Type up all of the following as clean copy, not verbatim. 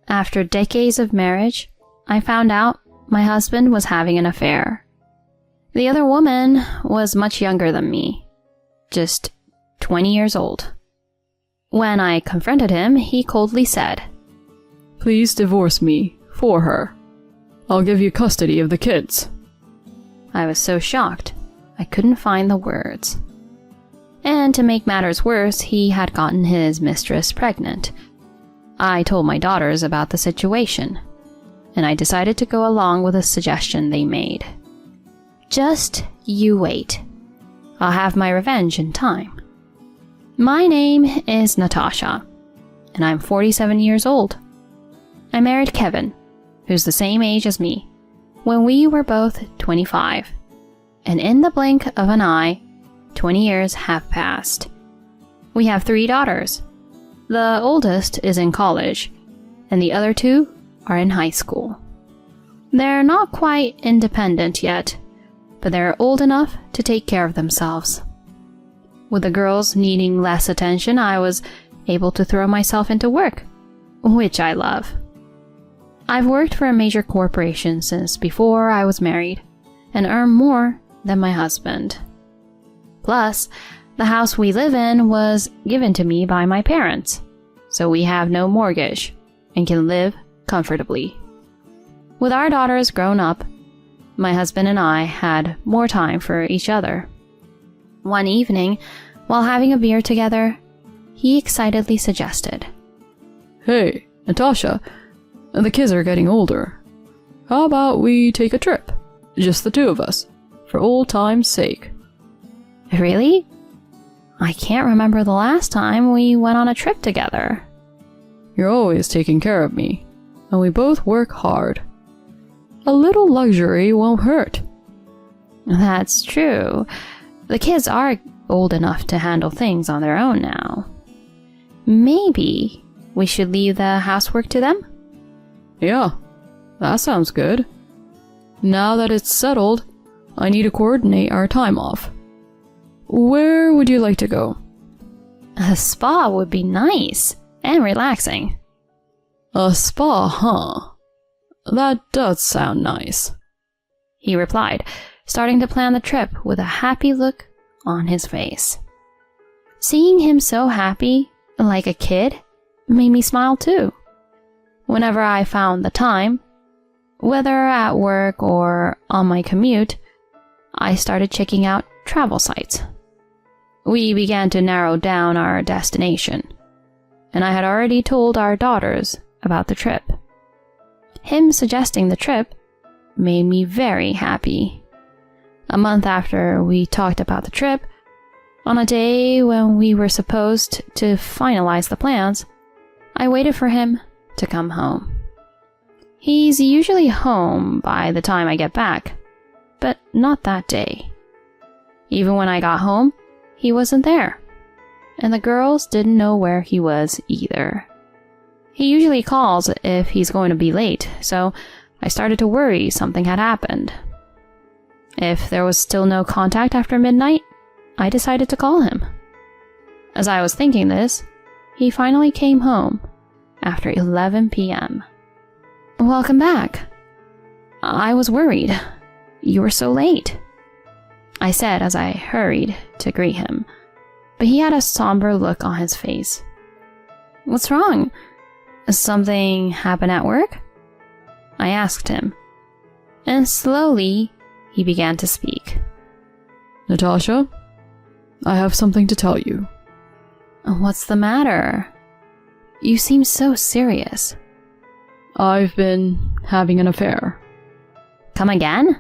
After decades of marriage, I found out my husband was having an affair. The other woman was much younger than me, just 20 years old. When I confronted him, he coldly said, "Please divorce me for her. I'll give you custody of the kids." I was so shocked, I couldn't find the words. And to make matters worse, he had gotten his mistress pregnant. I told my daughters about the situation, and I decided to go along with a suggestion they made. Just you wait. I'll have my revenge in time. My name is Natasha, and I'm 47 years old. I married Kevin, who's the same age as me, when we were both 25. And in the blink of an eye, 20 years have passed. We have 3 daughters. The oldest is in college, and the other 2 are in high school. They're not quite independent yet, but they're old enough to take care of themselves. With the girls needing less attention, I was able to throw myself into work, which I love. I've worked for a major corporation since before I was married, and earn more than my husband. Plus, the house we live in was given to me by my parents, so we have no mortgage and can live comfortably. With our daughters grown up, my husband and I had more time for each other. One evening, while having a beer together, he excitedly suggested, "Hey, Natasha, the kids are getting older. How about we take a trip? Just the 2 of us, for old time's sake." "Really? I can't remember the last time we went on a trip together." "You're always taking care of me, and we both work hard. A little luxury won't hurt." "That's true. The kids are old enough to handle things on their own now. Maybe we should leave the housework to them?" "Yeah, that sounds good. Now that it's settled, I need to coordinate our time off. Where would you like to go?" "A spa would be nice and relaxing." "A spa, huh? That does sound nice," he replied, starting to plan the trip with a happy look on his face. Seeing him so happy, like a kid, made me smile too. Whenever I found the time, whether at work or on my commute, I started checking out travel sites. We began to narrow down our destination, and I had already told our daughters about the trip. Him suggesting the trip made me very happy. A month after we talked about the trip, on a day when we were supposed to finalize the plans, I waited for him to come home. He's usually home by the time I get back, but not that day. Even when I got home, he wasn't there, and the girls didn't know where he was either. He usually calls if he's going to be late, so I started to worry something had happened. If there was still no contact after midnight, I decided to call him. As I was thinking this, he finally came home after 11 p.m. "Welcome back. I was worried. You were so late," I said as I hurried to greet him, but he had a somber look on his face. "What's wrong? Something happened at work?" I asked him, and slowly he began to speak. "Natasha, I have something to tell you." "What's the matter? You seem so serious." "I've been having an affair." "Come again?"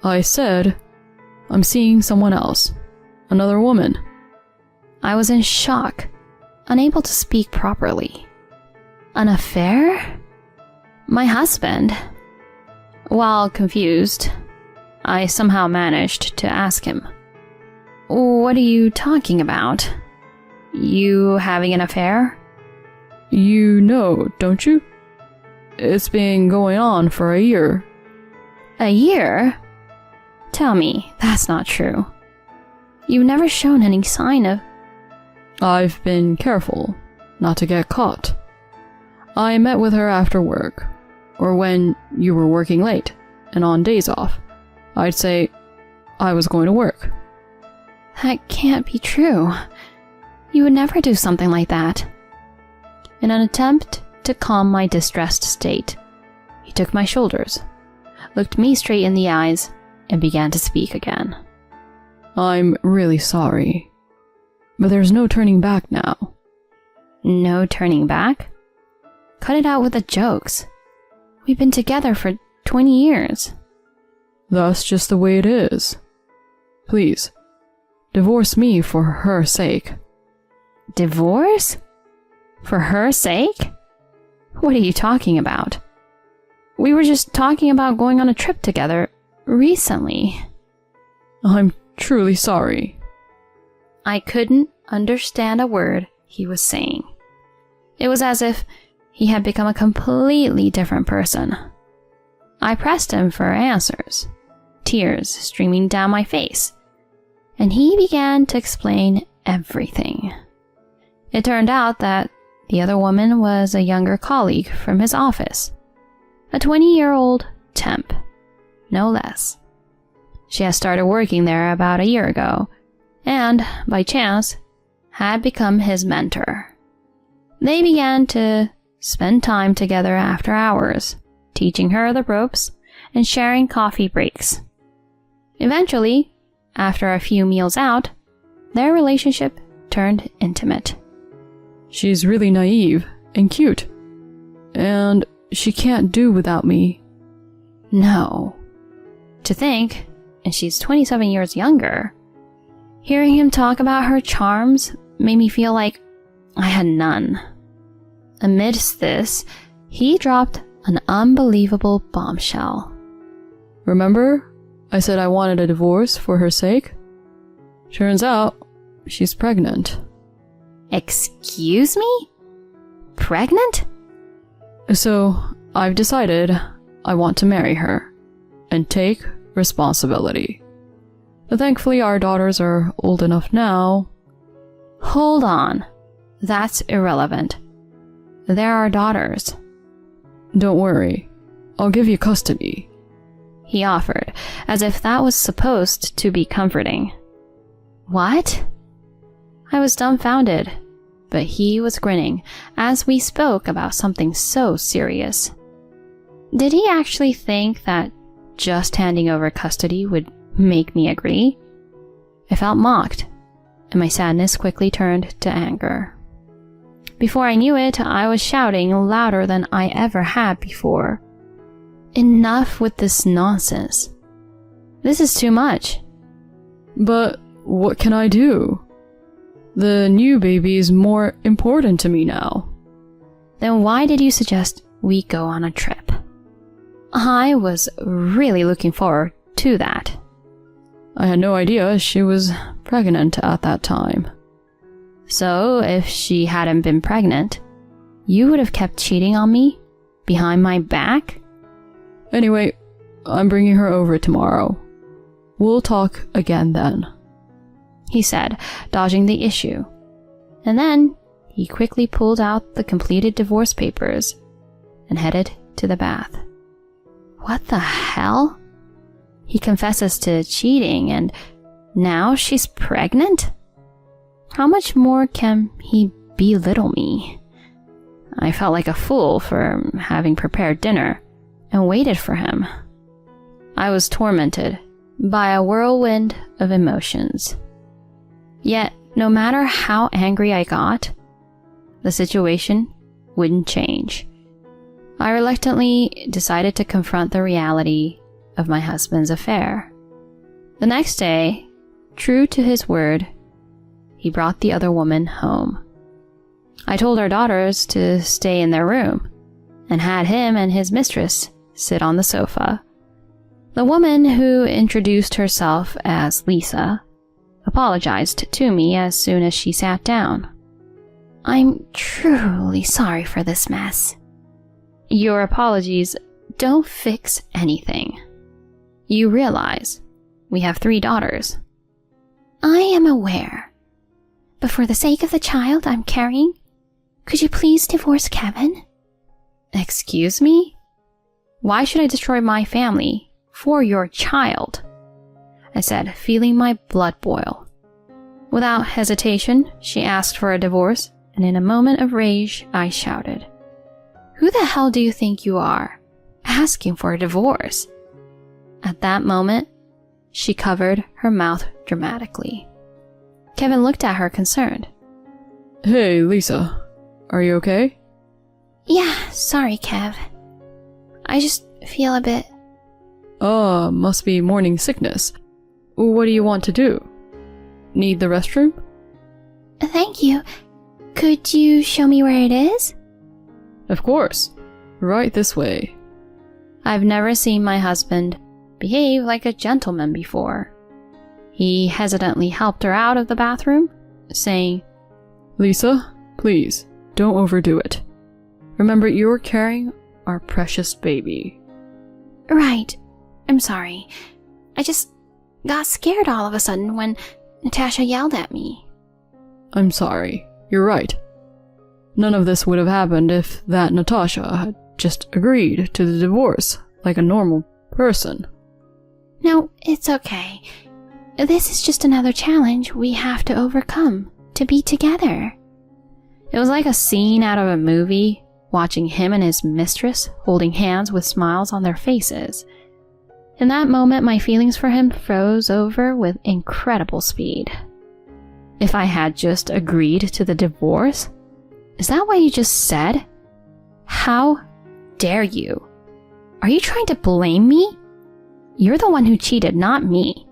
"I said I'm seeing someone else. Another woman." I was in shock, unable to speak properly. An affair? My husband? While confused, I somehow managed to ask him, "What are you talking about? You having an affair?" "You know, don't you? It's been going on for a year." "A year? Tell me, that's not true. You've never shown any sign of..." "I've been careful not to get caught. I met with her after work, or when you were working late, and on days off. I'd say I was going to work. That can't be true. You would never do something like that. In an attempt to calm my distressed state, he took my shoulders, looked me straight in the eyes, and began to speak again. I'm really sorry, but there's no turning back now. No turning back? Cut it out with the jokes. We've been together for 20 years. That's just the way it is. Please, divorce me for her sake. Divorce? For her sake? What are you talking about? We were just talking about going on a trip together recently. I'm truly sorry. I couldn't understand a word he was saying. It was as if he had become a completely different person. I pressed him for answers, tears streaming down my face, and he began to explain everything. It turned out that the other woman was a younger colleague from his office, a 20-year-old temp, no less. She had started working there about a year ago, and, by chance, had become his mentor. They began to spend time together after hours, teaching her the ropes and sharing coffee breaks. Eventually, after a few meals out, their relationship turned intimate. She's really naive and cute, and she can't do without me. No. To think, and she's 27 years younger. Hearing him talk about her charms made me feel like I had none. Amidst this, he dropped an unbelievable bombshell. Remember, I said I wanted a divorce for her sake? Turns out, she's pregnant. Excuse me? Pregnant? So, I've decided I want to marry her and take responsibility. Thankfully, our daughters are old enough now. Hold on. That's irrelevant. There are daughters. Don't worry. I'll give you custody, he offered, as if that was supposed to be comforting. What? I was dumbfounded, but he was grinning as we spoke about something so serious. Did he actually think that just handing over custody would make me agree? I felt mocked, and my sadness quickly turned to anger. Before I knew it, I was shouting louder than I ever had before. Enough with this nonsense. This is too much. But what can I do? The new baby is more important to me now. Then why did you suggest we go on a trip? I was really looking forward to that. I had no idea she was pregnant at that time. So, if she hadn't been pregnant, you would have kept cheating on me? Behind my back? Anyway, I'm bringing her over tomorrow. We'll talk again then, he said, dodging the issue. And then he quickly pulled out the completed divorce papers and headed to the bath. What the hell? He confesses to cheating and now she's pregnant? How much more can he belittle me? I felt like a fool for having prepared dinner and waited for him. I was tormented by a whirlwind of emotions. Yet, no matter how angry I got, the situation wouldn't change. I reluctantly decided to confront the reality of my husband's affair. The next day, true to his word, he brought the other woman home. I told our daughters to stay in their room and had him and his mistress sit on the sofa. The woman, who introduced herself as Lisa, apologized to me as soon as she sat down. I'm truly sorry for this mess. Your apologies don't fix anything. You realize we have 3 daughters. I am aware. But for the sake of the child I'm carrying, could you please divorce Kevin? Excuse me? Why should I destroy my family for your child? I said, feeling my blood boil. Without hesitation, she asked for a divorce, and in a moment of rage, I shouted, "Who the hell do you think you are? Asking for a divorce?" At that moment, she covered her mouth dramatically. Kevin looked at her concerned. Hey, Lisa. Are you okay? Yeah, sorry, Kev. I just feel a bit... Must be morning sickness. What do you want to do? Need the restroom? Thank you. Could you show me where it is? Of course. Right this way. I've never seen my husband behave like a gentleman before. He hesitantly helped her out of the bathroom, saying, Lisa, please, don't overdo it. Remember, you're carrying our precious baby. Right. I'm sorry. I just got scared all of a sudden when Natasha yelled at me. I'm sorry. You're right. None of this would have happened if that Natasha had just agreed to the divorce like a normal person. No, it's okay. This is just another challenge we have to overcome to be together. It was like a scene out of a movie, watching him and his mistress holding hands with smiles on their faces. In that moment, my feelings for him froze over with incredible speed. If I had just agreed to the divorce? Is that what you just said? How dare you? Are you trying to blame me? You're the one who cheated, not me.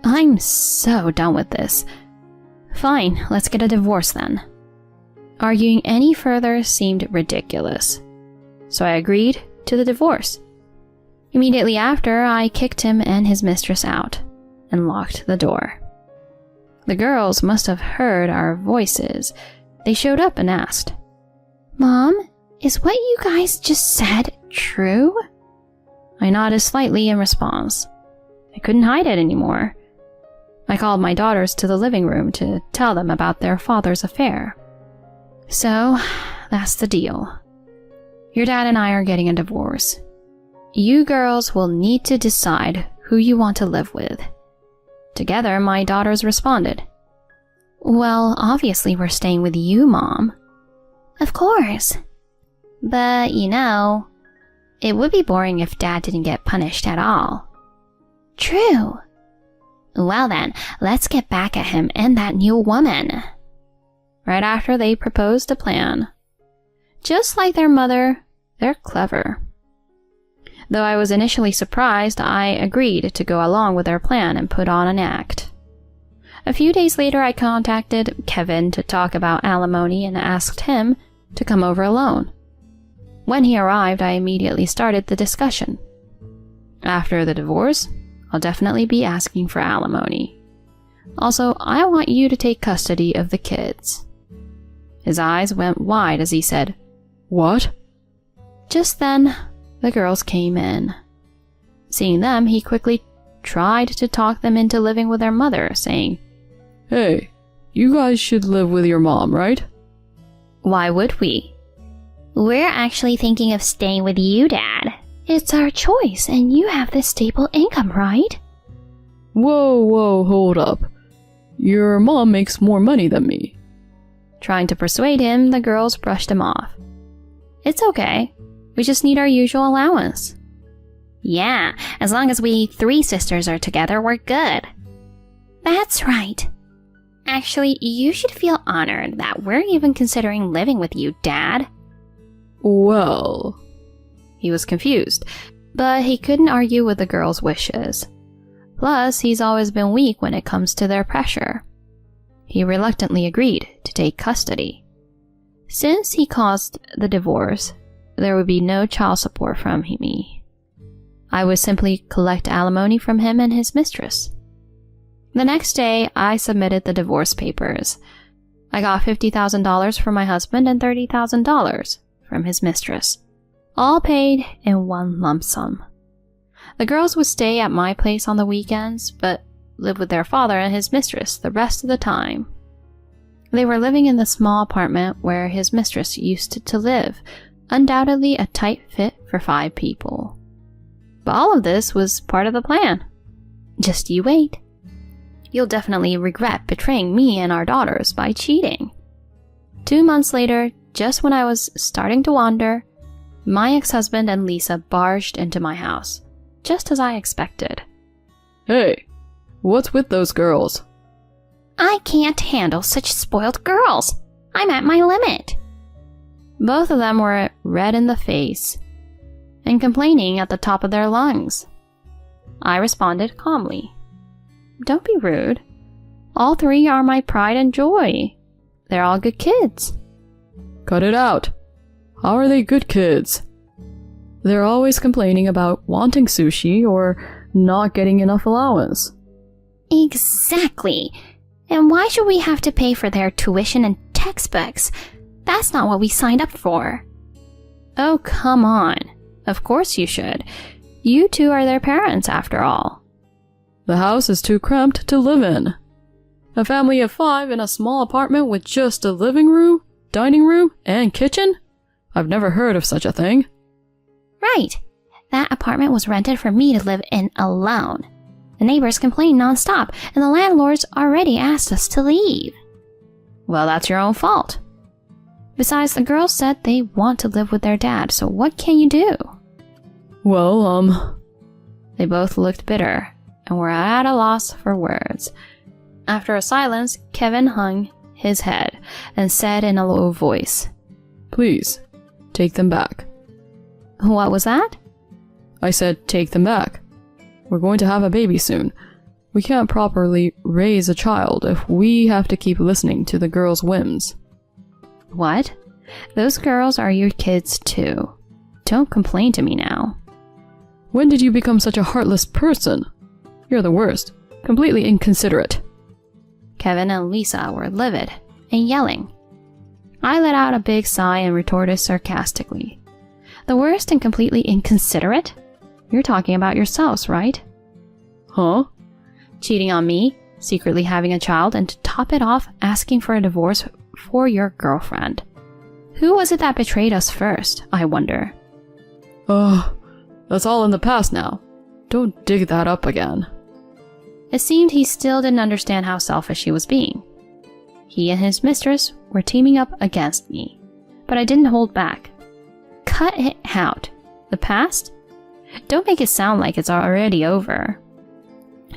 I'm so done with this. Fine, let's get a divorce then. Arguing any further seemed ridiculous, so I agreed to the divorce. Immediately after, I kicked him and his mistress out and locked the door. The girls must have heard our voices. They showed up and asked, "Mom, is what you guys just said true?" I nodded slightly in response. I couldn't hide it anymore. I called my daughters to the living room to tell them about their father's affair. So, that's the deal. Your dad and I are getting a divorce. You girls will need to decide who you want to live with. Together, my daughters responded, "Well, obviously we're staying with you, Mom." "Of course. But, it would be boring if Dad didn't get punished at all." "True." "Well then, let's get back at him and that new woman." Right after they proposed a plan. Just like their mother, they're clever. Though I was initially surprised, I agreed to go along with their plan and put on an act. A few days later, I contacted Kevin to talk about alimony and asked him to come over alone. When he arrived, I immediately started the discussion. After the divorce, I'll definitely be asking for alimony. Also, I want you to take custody of the kids. His eyes went wide as he said, "What?" Just then, the girls came in. Seeing them, he quickly tried to talk them into living with their mother, saying, "Hey, you guys should live with your mom, right?" "Why would we?" "We're actually thinking of staying with you, Dad. It's our choice, and you have this stable income, right?" Whoa, hold up. Your mom makes more money than me. Trying to persuade him, the girls brushed him off. "It's okay. We just need our usual allowance." "Yeah, as long as we 3 sisters are together, we're good." "That's right. Actually, you should feel honored that we're even considering living with you, Dad." "Well..." He was confused, but he couldn't argue with the girls' wishes. Plus, he's always been weak when it comes to their pressure. He reluctantly agreed to take custody. Since he caused the divorce, there would be no child support from me. I would simply collect alimony from him and his mistress. The next day, I submitted the divorce papers. I got $50,000 from my husband and $30,000 from his mistress, all paid in one lump sum. The girls would stay at my place on the weekends, but live with their father and his mistress the rest of the time. They were living in the small apartment where his mistress used to live, undoubtedly a tight fit for 5 people. But all of this was part of the plan. Just you wait. You'll definitely regret betraying me and our daughters by cheating. 2 months later, just when I was starting to wander, my ex-husband and Lisa barged into my house, just as I expected. Hey, what's with those girls? I can't handle such spoiled girls. I'm at my limit. Both of them were red in the face and complaining at the top of their lungs. I responded calmly. Don't be rude. All 3 are my pride and joy. They're all good kids. Cut it out. How are they good kids? They're always complaining about wanting sushi or not getting enough allowance. Exactly. And why should we have to pay for their tuition and textbooks? That's not what we signed up for. Oh, come on. Of course you should. You 2 are their parents, after all. The house is too cramped to live in. A family of 5 in a small apartment with just a living room, dining room, and kitchen? I've never heard of such a thing. Right. That apartment was rented for me to live in alone. The neighbors complain nonstop, and the landlords already asked us to leave. Well, that's your own fault. Besides, the girls said they want to live with their dad, so what can you do? Well, They both looked bitter and were at a loss for words. After a silence, Kevin hung his head and said in a low voice, Please, take them back. What was that? I said take them back. We're going to have a baby soon. We can't properly raise a child if we have to keep listening to the girls' whims. What? Those girls are your kids too. Don't complain to me now. When did you become such a heartless person? You're the worst. Completely inconsiderate. Kevin and Lisa were livid and yelling. I let out a big sigh and retorted sarcastically. The worst and completely inconsiderate? You're talking about yourselves, right? Huh? Cheating on me, secretly having a child, and to top it off, asking for a divorce for your girlfriend. Who was it that betrayed us first, I wonder? That's all in the past now. Don't dig that up again. It seemed he still didn't understand how selfish he was being. He and his mistress were teaming up against me, but I didn't hold back. Cut it out. The past? Don't make it sound like it's already over.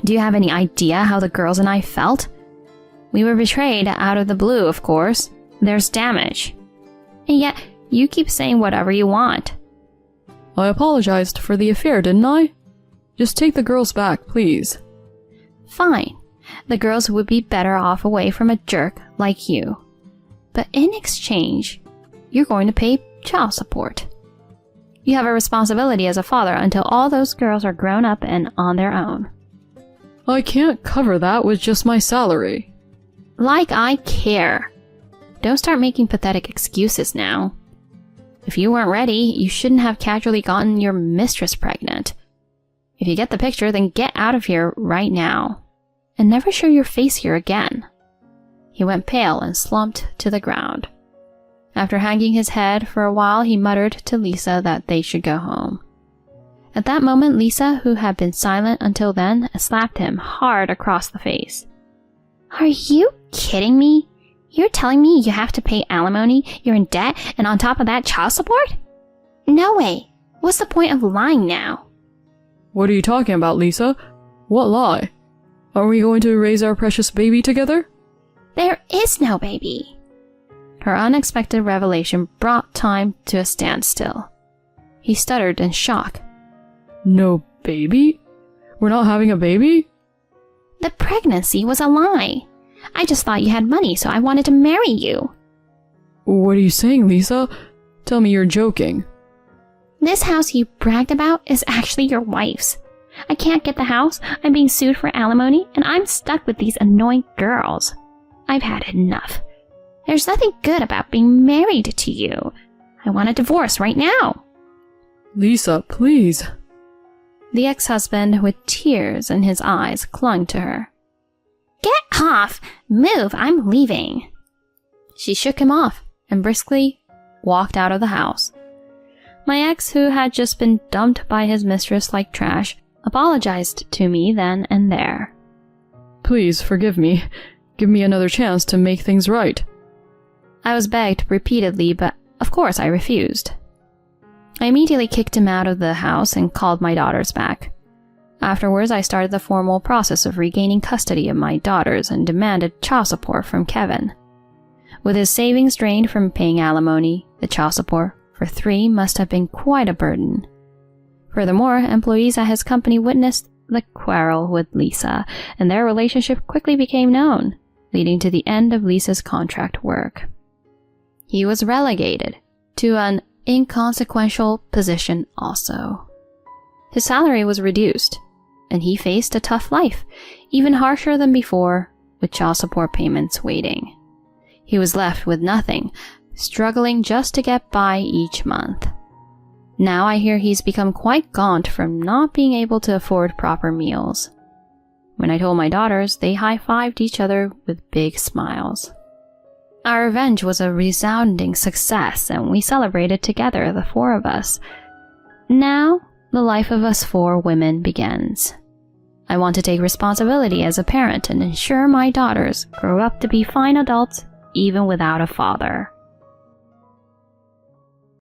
Do you have any idea how the girls and I felt? We were betrayed out of the blue, of course. There's damage. And yet, you keep saying whatever you want. I apologized for the affair, didn't I? Just take the girls back, please. Fine. The girls would be better off away from a jerk like you. But in exchange, you're going to pay child support. You have a responsibility as a father until all those girls are grown up and on their own. I can't cover that with just my salary. Like I care. Don't start making pathetic excuses now. If you weren't ready, you shouldn't have casually gotten your mistress pregnant. If you get the picture, then get out of here right now. And never show your face here again. He went pale and slumped to the ground. After hanging his head for a while, he muttered to Lisa that they should go home. At that moment, Lisa, who had been silent until then, slapped him hard across the face. Are you kidding me? You're telling me you have to pay alimony, you're in debt, and on top of that, child support? No way. What's the point of lying now? What are you talking about, Lisa? What lie? Are we going to raise our precious baby together? There is no baby. Her unexpected revelation brought time to a standstill. He stuttered in shock. No baby? We're not having a baby? The pregnancy was a lie. I just thought you had money, so I wanted to marry you. What are you saying, Lisa? Tell me you're joking. This house you bragged about is actually your wife's. I can't get the house, I'm being sued for alimony, and I'm stuck with these annoying girls. I've had enough. There's nothing good about being married to you. I want a divorce right now. Lisa, please. The ex-husband, with tears in his eyes, clung to her. Get off! Move! I'm leaving. She shook him off and briskly walked out of the house. My ex, who had just been dumped by his mistress like trash, apologized to me then and there. Please forgive me. Give me another chance to make things right. I was begged repeatedly, but of course I refused. I immediately kicked him out of the house and called my daughters back. Afterwards, I started the formal process of regaining custody of my daughters and demanded child support from Kevin. With his savings drained from paying alimony, the child support for 3 must have been quite a burden. Furthermore, employees at his company witnessed the quarrel with Lisa, and their relationship quickly became known, leading to the end of Lisa's contract work. He was relegated to an inconsequential position also. His salary was reduced, and he faced a tough life, even harsher than before, with child support payments waiting. He was left with nothing, struggling just to get by each month. Now I hear he's become quite gaunt from not being able to afford proper meals. When I told my daughters, they high-fived each other with big smiles. Our revenge was a resounding success, and we celebrated together, the 4 of us. Now, the life of us 4 women begins. I want to take responsibility as a parent and ensure my daughters grow up to be fine adults even without a father.